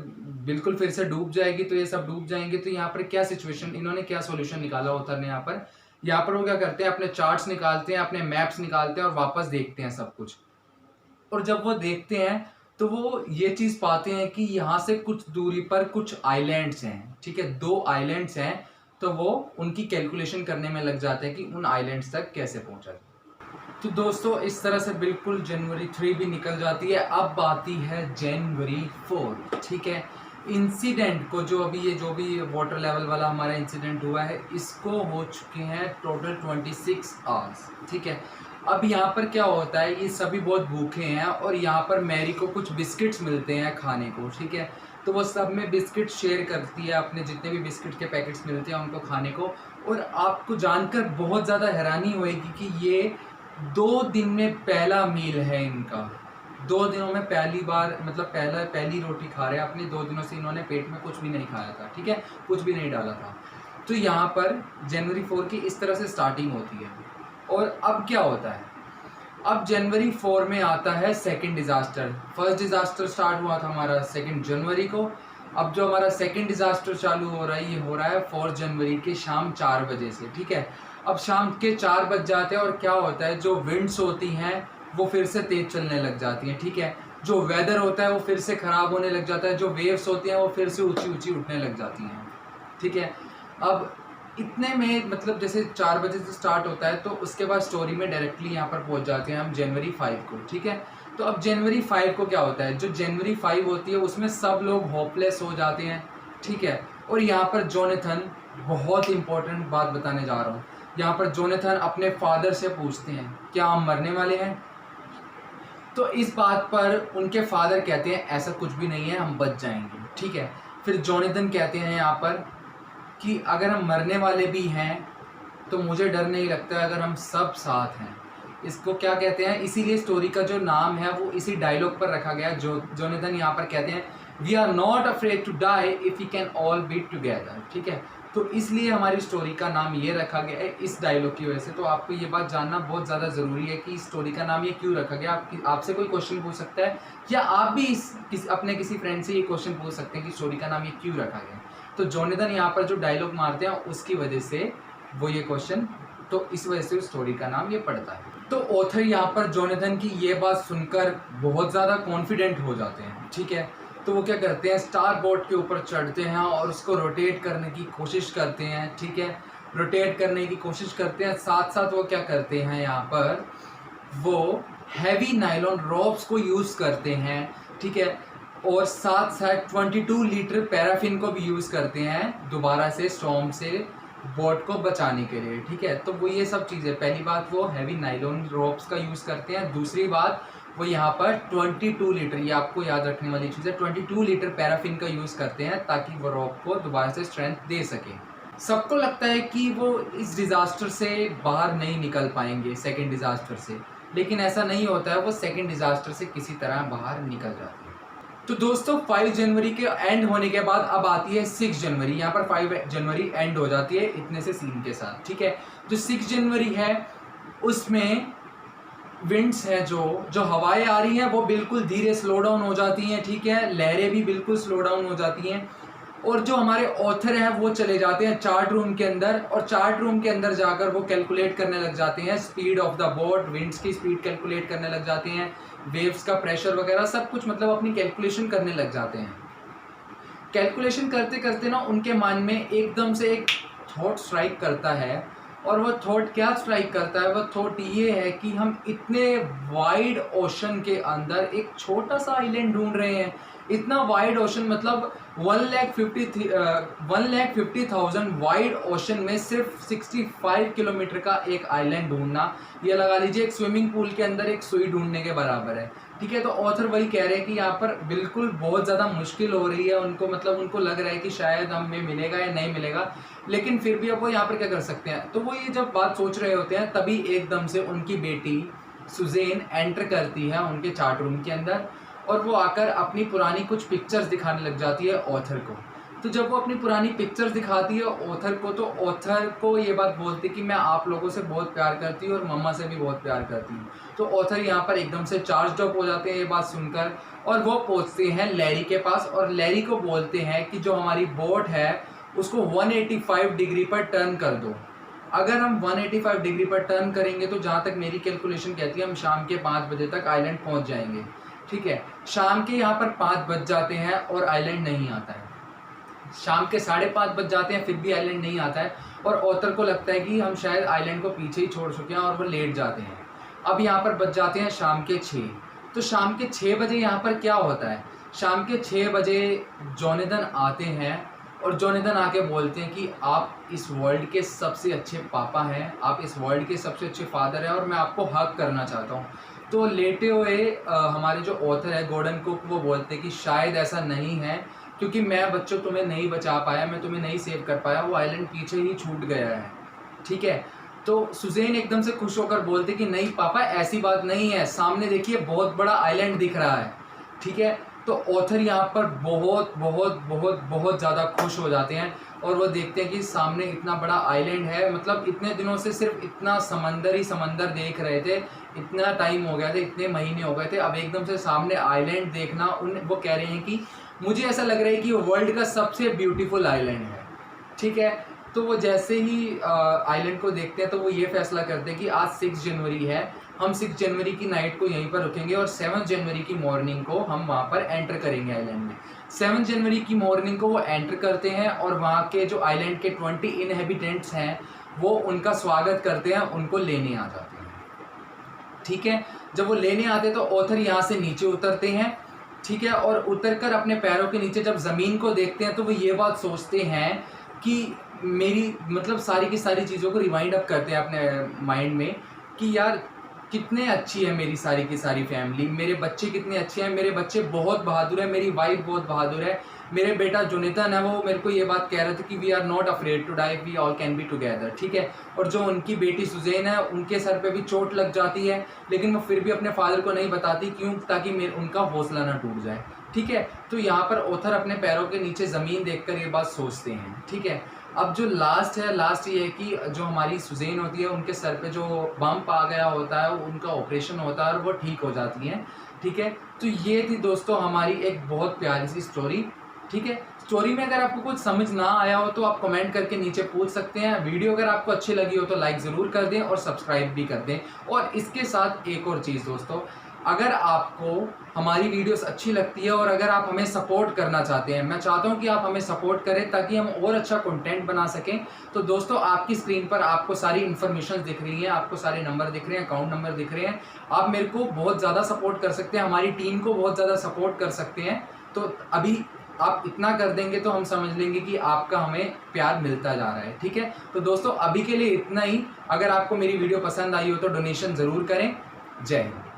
बिल्कुल फिर से डूब जाएगी तो ये सब डूब जाएंगे। तो यहाँ पर क्या सिचुएशन, इन्होंने क्या सॉल्यूशन निकाला होता है? यहाँ पर वो क्या करते हैं, अपने चार्ट्स निकालते हैं, अपने मैप्स निकालते हैं और वापस देखते हैं सब कुछ। और जब वो देखते हैं तो वो ये चीज़ पाते हैं कि यहाँ से कुछ दूरी पर कुछ आइलैंड्स हैं, ठीक है, 2 आइलैंड्स हैं। तो वो उनकी कैलकुलेशन करने में लग जाते हैं कि उन आइलैंड्स तक कैसे पहुंचा। तो दोस्तों इस तरह से बिल्कुल जनवरी 3 भी निकल जाती है। अब आती है जनवरी 4, ठीक है। इंसिडेंट को जो भी वाटर लेवल वाला हमारा इंसिडेंट हुआ है, इसको हो चुके हैं टोटल 26 आवर्स, ठीक है। अब यहाँ पर क्या होता है, ये सभी बहुत भूखे हैं और यहाँ पर मैरी को कुछ बिस्किट्स मिलते हैं खाने को, ठीक है। तो वो सब में बिस्किट शेयर करती है, अपने जितने भी बिस्किट के पैकेट्स मिलते हैं उनको खाने को। और आपको जानकर बहुत ज़्यादा हैरानी होएगी कि ये 2 दिन में पहला मील है इनका। 2 दिनों में पहली बार, मतलब पहली रोटी खा रहे हैं अपने। 2 दिनों से इन्होंने पेट में कुछ भी नहीं खाया था, ठीक है, कुछ भी नहीं डाला था। तो यहाँ पर जनवरी 4 की इस तरह से स्टार्टिंग होती है। और अब क्या होता है, अब जनवरी 4 में आता है second disaster. First disaster start हुआ था हमारा 2 जनवरी को। अब जो हमारा सेकंड डिजास्टर चालू हो रहा है, ये हो रहा है 4 जनवरी के शाम 4 बजे से, ठीक है। अब शाम के 4 बज जाते हैं और क्या होता है, जो विंड्स होती हैं वो फिर से तेज चलने लग जाती हैं, ठीक है। जो वेदर होता है वो फिर से ख़राब होने लग जाता है, जो वेव्स होती हैं वो फिर से ऊंची ऊंची उठने लग जाती हैं, ठीक है। अब इतने में, मतलब जैसे 4 बजे से स्टार्ट होता है तो उसके बाद स्टोरी में डायरेक्टली यहाँ पर पहुँच जाते हैं हम जनवरी 5 को, ठीक है। तो अब जनवरी 5 को क्या होता है, जो जनवरी 5 होती है उसमें सब लोग होपलेस हो जाते हैं, ठीक है। और यहाँ पर जोनाथन, बहुत इंपॉर्टेंट बात बताने जा रहा हूँ, यहाँ पर जोनाथन अपने फादर से पूछते हैं क्या हम मरने वाले हैं। तो इस बात पर उनके फादर कहते हैं ऐसा कुछ भी नहीं है, हम बच जाएंगे, ठीक है। फिर जोनाथन कहते हैं यहाँ पर कि अगर हम मरने वाले भी हैं तो मुझे डर नहीं लगता अगर हम सब साथ हैं। इसको क्या कहते हैं, इसीलिए स्टोरी का जो नाम है वो इसी डायलॉग पर रखा गया है। जोनाथन यहाँ पर कहते हैं we are not afraid to die if we can all be together, ठीक है। तो इसलिए हमारी स्टोरी का नाम ये रखा गया है इस डायलॉग की वजह से। तो आपको ये बात जानना बहुत ज़्यादा ज़रूरी है कि इस स्टोरी का नाम ये क्यों रखा गया। आपसे कोई क्वेश्चन पूछ सकता है या आप भी अपने किसी फ्रेंड से ये क्वेश्चन पूछ सकते हैं कि स्टोरी का नाम ये क्यों रखा गया। तो जोनाथन यहाँ पर जो डायलॉग मारते हैं उसकी वजह से वो ये क्वेश्चन, तो इस वजह से उस स्टोरी का नाम ये पड़ता है। तो ऑथर यहाँ पर जोनाथन की ये बात सुनकर बहुत ज़्यादा कॉन्फिडेंट हो जाते हैं, ठीक है। तो वो क्या करते हैं, स्टार बोर्ड के ऊपर चढ़ते हैं और उसको रोटेट करने की कोशिश करते हैं, ठीक है। रोटेट करने की कोशिश करते हैं, साथ साथ वो क्या करते हैं, यहाँ पर वो हैवी नायलॉन रॉप्स को यूज़ करते हैं, ठीक है। और साथ साथ 22 लीटर पैराफिन को भी यूज़ करते हैं दोबारा से स्टॉर्म से बोट को बचाने के लिए, ठीक है। तो वो ये सब चीज़ें, पहली बात वो हैवी नायलॉन रॉप्स का यूज़ करते हैं, दूसरी बात वो यहाँ पर 22 लीटर, ये आपको याद रखने वाली चीज़ है, 22 लीटर पैराफिन का यूज़ करते हैं ताकि वो रॉप को दोबारा से स्ट्रेंथ दे सके। सबको लगता है कि वो इस डिज़ास्टर से बाहर नहीं निकल पाएंगे, सेकेंड डिज़ास्टर से, लेकिन ऐसा नहीं होता है, वो सेकेंड डिज़ास्टर से किसी तरह बाहर निकल जाते हैं। तो दोस्तों 5 जनवरी के एंड होने के बाद अब आती है 6 जनवरी। यहाँ पर 5 जनवरी एंड हो जाती है इतने से सीन के साथ, ठीक है। जो 6 जनवरी है उसमें विंड्स है, जो हवाएं आ रही हैं वो बिल्कुल धीरे स्लो डाउन हो जाती हैं, ठीक है। लहरें भी बिल्कुल स्लो डाउन हो जाती हैं। और जो हमारे ऑथर हैं वो चले जाते हैं चार्ट रूम के अंदर, और चार्ट रूम के अंदर जाकर वो कैलकुलेट करने लग जाते हैं speed of the boat, winds की स्पीड कैलकुलेट करने लग जाते हैं, वेव्स का प्रेशर वगैरह सब कुछ, मतलब अपनी कैलकुलेशन करने लग जाते हैं। कैलकुलेशन करते करते ना उनके मन में एकदम से एक थॉट स्ट्राइक करता है और वो थॉट क्या स्ट्राइक करता है, वो थॉट ये है कि हम इतने वाइड ओशन के अंदर एक छोटा सा आइलैंड ढूंढ रहे हैं। इतना वाइड ओशन मतलब 1,50,000 वाइड ओशन में सिर्फ 65 किलोमीटर का एक आइलैंड ढूंढना, ये लगा लीजिए एक स्विमिंग पूल के अंदर एक सुई ढूंढने के बराबर है। ठीक है, तो ऑथर वही कह रहे हैं कि यहाँ पर बिल्कुल बहुत ज़्यादा मुश्किल हो रही है उनको, मतलब उनको लग रहा है कि शायद हमें मिलेगा या नहीं मिलेगा, लेकिन फिर भी अब वो यहाँ पर क्या कर सकते हैं। तो वो ये जब बात सोच रहे होते हैं तभी एकदम से उनकी बेटी सुजेन एंटर करती है उनके चार्ट रूम के अंदर, और वो आकर अपनी पुरानी कुछ पिक्चर्स दिखाने लग जाती है ऑथर को। तो जब वो अपनी पुरानी पिक्चर्स दिखाती है ऑथर को, तो ऑथर को ये बात बोलती है कि मैं आप लोगों से बहुत प्यार करती हूँ और मम्मा से भी बहुत प्यार करती हूँ। तो ऑथर यहाँ पर एकदम से चार्ज अप हो जाते हैं ये बात सुनकर, और वो पहुँचते हैं लैरी के पास और लैरी को बोलते हैं कि जो हमारी बोट है उसको 185 डिग्री पर टर्न कर दो। अगर हम 185 डिग्री पर टर्न करेंगे तो जहाँ तक मेरी कैलकुलेशन कहती है हम शाम के 5 बजे तक आइलैंड पहुँच जाएंगे। ठीक है, शाम के यहाँ पर 5 बज जाते हैं और आइलैंड नहीं आता है। शाम के 5:30 बज जाते हैं फिर भी आइलैंड नहीं आता है, और ऑथर को लगता है कि हम शायद आइलैंड को पीछे ही छोड़ चुके हैं और वो लेट जाते हैं। अब यहाँ पर बज जाते हैं शाम के 6। तो शाम के 6 बजे यहाँ पर क्या होता है, शाम के 6 बजे जोनाथन आते हैं और जोनाथन आके बोलते हैं कि आप इस वर्ल्ड के सबसे अच्छे पापा हैं, आप इस वर्ल्ड के सबसे अच्छे फादर हैं और मैं आपको हक करना चाहता हूँ। तो लेटे हुए हमारे जो ऑथर है गॉर्डन कुक, वो बोलते हैं कि शायद ऐसा नहीं है, क्योंकि मैं बच्चों तुम्हें नहीं बचा पाया, मैं तुम्हें नहीं सेव कर पाया, वो आइलैंड पीछे ही छूट गया है। ठीक है, तो सुजेन एकदम से खुश होकर बोलते कि नहीं पापा ऐसी बात नहीं है, सामने देखिए बहुत बड़ा आइलैंड दिख रहा है। ठीक है, तो ऑथर यहाँ पर बहुत बहुत बहुत बहुत ज़्यादा खुश हो जाते हैं और वो देखते हैं कि सामने इतना बड़ा आइलैंड है, मतलब इतने दिनों से सिर्फ इतना समंदर ही समंदर देख रहे थे, इतना टाइम हो गया था, इतने महीने हो गए थे, अब एकदम से सामने आइलैंड देखना, वो कह रहे हैं कि मुझे ऐसा लग रहा है कि वो वर्ल्ड का सबसे ब्यूटीफुल आइलैंड है। ठीक है, तो वो जैसे ही आइलैंड को देखते हैं तो वो ये फैसला करते हैं कि आज 6 जनवरी है, हम 6 जनवरी की नाइट को यहीं पर रुकेंगे और 7 जनवरी की मॉर्निंग को हम वहाँ पर एंटर करेंगे आइलैंड में। 7 जनवरी की मॉर्निंग को वो एंटर करते हैं और वहाँ के जो आइलैंड के 20 इनहेबिटेंट्स हैं वो उनका स्वागत करते हैं, उनको लेने आ जाते हैं। ठीक है, जब वो लेने आते हैं तो ऑथर यहाँ से नीचे उतरते हैं। ठीक है, और उतरकर अपने पैरों के नीचे जब ज़मीन को देखते हैं तो वो ये बात सोचते हैं कि मेरी मतलब सारी की सारी चीज़ों को रिवाइंड अप करते हैं अपने माइंड में कि यार कितने अच्छी है मेरी सारी की सारी फैमिली, मेरे बच्चे कितने अच्छे हैं, मेरे बच्चे बहुत बहादुर है, मेरी वाइफ बहुत बहादुर है, मेरे बेटा जोनाथन है वो मेरे को ये बात कह रहे थे कि we are not afraid to die, we all can be together. ठीक है, और जो उनकी बेटी सुजेन है उनके सर पे भी चोट लग जाती है, लेकिन वो फिर भी अपने फादर को नहीं बताती, क्यों, ताकि उनका हौसला ना टूट जाए। ठीक है, तो यहाँ पर ऑथर अपने पैरों के नीचे ज़मीन देखकर ये बात सोचते हैं। ठीक है, अब जो लास्ट है, लास्ट ये है कि जो हमारी सुजेन होती है उनके सर पे जो बम्प आ गया होता है उनका ऑपरेशन होता है और वो ठीक हो जाती हैं। ठीक है, तो ये थी दोस्तों हमारी एक बहुत प्यारी सी स्टोरी। ठीक है, स्टोरी में अगर आपको कुछ समझ ना आया हो तो आप कमेंट करके नीचे पूछ सकते हैं। वीडियो अगर आपको अच्छी लगी हो तो लाइक ज़रूर कर दें और सब्सक्राइब भी कर दें। और इसके साथ एक और चीज़ दोस्तों, अगर आपको हमारी वीडियोस अच्छी लगती है और अगर आप हमें सपोर्ट करना चाहते हैं, मैं चाहता हूं कि आप हमें सपोर्ट करें ताकि हम और अच्छा कंटेंट बना सकें, तो दोस्तों आपकी स्क्रीन पर आपको सारी इन्फॉर्मेशन दिख रही हैं, आपको सारे नंबर दिख रहे हैं, अकाउंट नंबर दिख रहे हैं, आप मेरे को बहुत ज़्यादा सपोर्ट कर सकते हैं, हमारी टीम को बहुत ज़्यादा सपोर्ट कर सकते हैं। तो अभी आप इतना कर देंगे तो हम समझ लेंगे कि आपका हमें प्यार मिलता जा रहा है। ठीक है, तो दोस्तों अभी के लिए इतना ही। अगर आपको मेरी वीडियो पसंद आई हो तो डोनेशन ज़रूर करें। जय हिंद।